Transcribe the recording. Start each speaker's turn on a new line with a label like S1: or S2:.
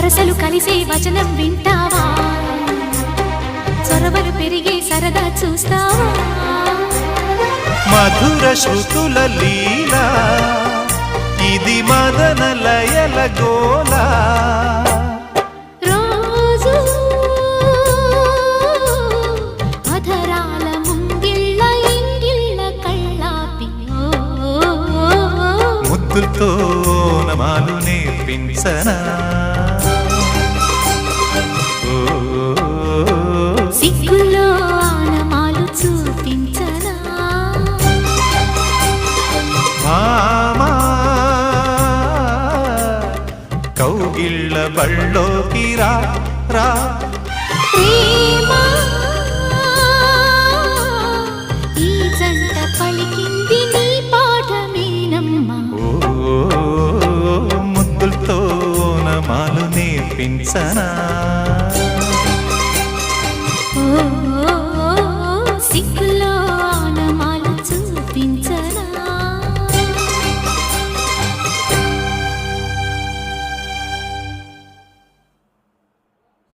S1: వరసలు కలిసే వచనం వింటావా చొరవలు పెరిగే సరదా చూస్తావా
S2: మధుర శృతుల లీలా ఇది మదన లయల గోలా
S1: రోజు అధరాల ముంగిళ్ళ ఇంగిళ్ళ కళ్ళాపి
S2: ముద్దులతో నమాలు నేర్పించనా
S1: సిగ్గుల్లో ఆనమాలు చూపించనా
S2: మామా కౌగిళ్ళ బళ్ళోకి రా రా
S1: ప్రేమ ఈ జంట పలికింది నీ పాఠమేనమ్మా
S2: ముద్దులతో నమాలు నేర్పించనా